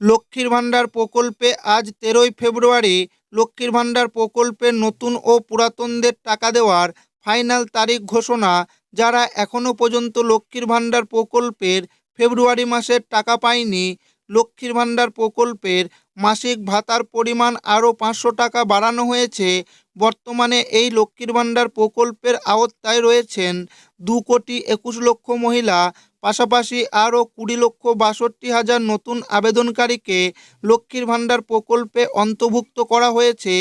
লক্ষ্মীর ভাণ্ডার প্রকল্পে আজ 13ই ফেব্রুয়ারি লক্ষ্মীর ভাণ্ডার প্রকল্পের নতুন ও পুরাতনদের টাকা দেওয়ার ফাইনাল তারিখ ঘোষণা। যারা এখনও পর্যন্ত লক্ষ্মীর ভাণ্ডার প্রকল্পের ফেব্রুয়ারি মাসের টাকা পায়নি, লক্ষ্মীর ভাণ্ডার প্রকল্পের মাসিক ভাতার পরিমাণ আরও 500 টাকা বাড়ানো হয়েছে। বর্তমানে এই লক্ষ্মীর ভাণ্ডার প্রকল্পের আওতায় রয়েছেন 2,21,00,000 মহিলা। পাশাপাশি আরও 20,62,000 নতুন আবেদনকারীকে লক্ষ্মীর ভাণ্ডার প্রকল্পে অন্তর্ভুক্ত করা হয়েছে।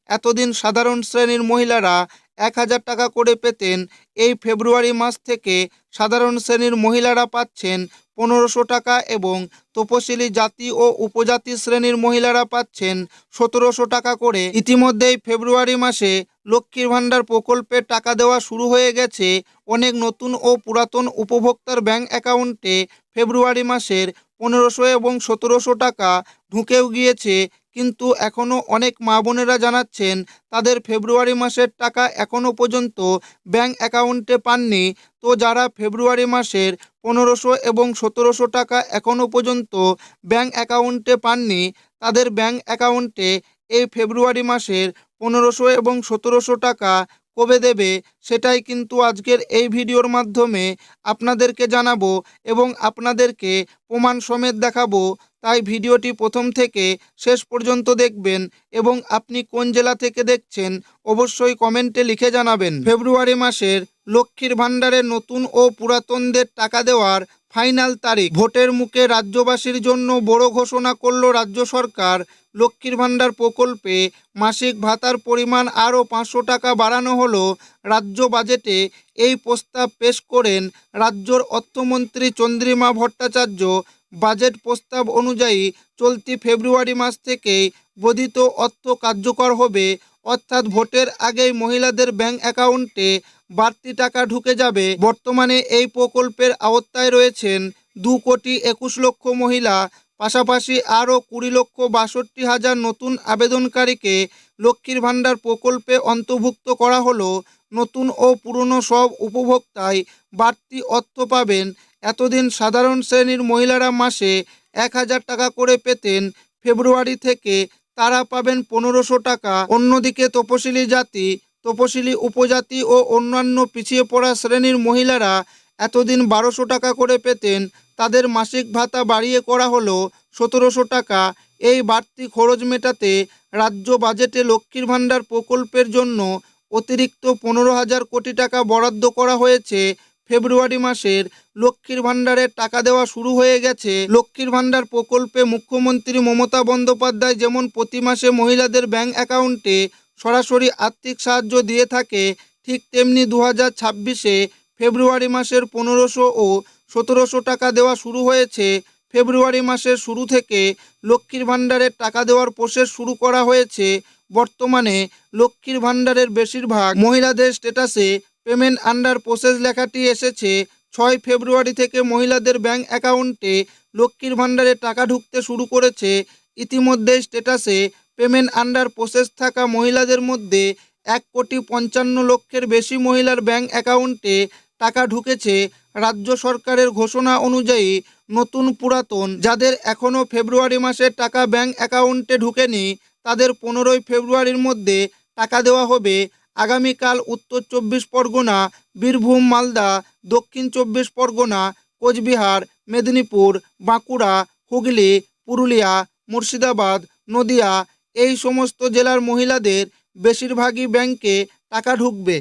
এতদিন সাধারণ শ্রেণীর মহিলারা 1,000 টাকা করে পেতেন। এই ফেব্রুয়ারি মাস থেকে সাধারণ শ্রেণীর মহিলারা পাচ্ছেন 1,500 টাকা এবং তপশিলি জাতি ও উপজাতি শ্রেণীর মহিলারা পাচ্ছেন 1,700 টাকা করে। ইতিমধ্যেই ফেব্রুয়ারি মাসে লক্ষ্মীর ভাণ্ডার প্রকল্পের টাকা দেওয়া শুরু হয়ে গেছে। অনেক নতুন ও পুরাতন উপভোক্তার ব্যাংক অ্যাকাউন্টে ফেব্রুয়ারি মাসের 1,500 এবং 1,700 টাকা ঢুকেও গিয়েছে। কিন্তু এখনও অনেক মা বোনেরা জানাচ্ছেন তাদের ফেব্রুয়ারি মাসের টাকা এখনও পর্যন্ত ব্যাংক অ্যাকাউন্টে পাননি। তো যারা ফেব্রুয়ারি মাসের 1,500 এবং 1,700 টাকা এখনও পর্যন্ত ব্যাংক অ্যাকাউন্টে পাননি, তাদের ব্যাংক অ্যাকাউন্টে এই ফেব্রুয়ারি মাসের 1,500 এবং 1,700 টাকা কবে দেবে সেটাই কিন্তু আজকের এই ভিডিওর মাধ্যমে আপনাদেরকে জানাবো এবং আপনাদেরকে প্রমাণ সমেত দেখাবো। তাই ভিডিওটি প্রথম থেকে শেষ পর্যন্ত দেখবেন এবং আপনি কোন জেলা থেকে দেখছেন অবশ্যই কমেন্টে লিখে জানাবেন। ফেব্রুয়ারি মাসের লক্ষ্মীর ভাণ্ডারে নতুন ও পুরাতনদের টাকা দেওয়ার ফাইনাল তারিখ। ভোটের মুখে রাজ্যবাসীর জন্য বড় ঘোষণা করল রাজ্য সরকার। লক্ষ্মীর ভাণ্ডার প্রকল্পে মাসিক ভাতার পরিমাণ আরও 500 টাকা বাড়ানো হলো। রাজ্য বাজেটে এই প্রস্তাব পেশ করেন রাজ্যর অর্থমন্ত্রী চন্দ্রিমা ভট্টাচার্য। বাজেট প্রস্তাব অনুযায়ী চলতি ফেব্রুয়ারি মাস থেকেই বর্ধিত অর্থ কার্যকর হবে, অর্থাৎ ভোটের আগেই মহিলাদের ব্যাংক অ্যাকাউন্টে বাড়তি টাকা ঢুকে যাবে। বর্তমানে এই প্রকল্পের আওতায় রয়েছেন 2,21,00,000 মহিলা। পাশাপাশি আরও 20,62,000 নতুন আবেদনকারীকে লক্ষ্মীর ভাণ্ডার প্রকল্পে অন্তর্ভুক্ত করা হলো। নতুন ও পুরনো সব উপভোক্তাই বাড়তি অর্থ পাবেন। এতদিন সাধারণ শ্রেণীর মহিলারা মাসে 1,000 টাকা করে পেতেন, ফেব্রুয়ারি থেকে তারা পাবেন 1,500 টাকা। অন্যদিকে তপশিলি জাতি, তপশিলি উপজাতি ও অন্যান্য পিছিয়ে পড়া শ্রেণীর মহিলারা এতদিন 1,200 টাকা করে পেতেন, তাদের মাসিক ভাতা বাড়িয়ে করা হলো 1,700 টাকা। এই বাড়তি খরচ মেটাতে রাজ্য বাজেটে লক্ষ্মীর ভাণ্ডার প্রকল্পের জন্য অতিরিক্ত 15,000 কোটি টাকা বরাদ্দ করা হয়েছে। ফেব্রুয়ারি মাসের লক্ষ্মীর ভাণ্ডারের টাকা দেওয়া শুরু হয়ে গেছে। লক্ষ্মীর ভাণ্ডার প্রকল্পে মুখ্যমন্ত্রী মমতা বন্দ্যোপাধ্যায় যেমন প্রতি মাসে মহিলাদের ব্যাংক অ্যাকাউন্টে সরাসরি আর্থিক সাহায্য দিয়ে থাকে, ঠিক তেমনি 2026-এ ফেব্রুয়ারি মাসের 1,500 ও 1,700 টাকা দেওয়া শুরু হয়েছে। ফেব্রুয়ারি মাসের শুরু থেকে লক্ষ্মীর ভাণ্ডারের টাকা দেওয়ার প্রসেস শুরু করা হয়েছে। বর্তমানে লক্ষ্মীর ভাণ্ডারের বেশিরভাগ মহিলাদের স্ট্যাটাসে পেমেন্ট আন্ডার প্রসেস লেখাটি এসেছে। 6 ফেব্রুয়ারি থেকে মহিলাদের ব্যাংক অ্যাকাউন্টে লক্ষ্মীর ভাণ্ডারে টাকা ঢুকতে শুরু করেছে। ইতিমধ্যেই স্ট্যাটাসে পেমেন্ট আন্ডার প্রসেস থাকা মহিলাদের মধ্যে 1,55,00,000-এর বেশি মহিলার ব্যাংক অ্যাকাউন্টে টাকা ঢুকেছে। রাজ্য সরকারের ঘোষণা অনুযায়ী নতুন পুরাতন যাদের এখনও ফেব্রুয়ারি মাসে টাকা ব্যাংক অ্যাকাউন্টে ঢুকেনি, তাদের 15ই ফেব্রুয়ারির মধ্যে টাকা দেওয়া হবে। আগামীকাল উত্তর 24 পরগনা, বীরভূম, মালদা, দক্ষিণ 24 পরগনা, কোচবিহার, মেদিনীপুর, বাঁকুড়া, হুগলি, পুরুলিয়া, মুর্শিদাবাদ, নদিয়া এই সমস্ত জেলার মহিলাদের বেশিরভাগই ব্যাংকে টাকা ঢুকবে।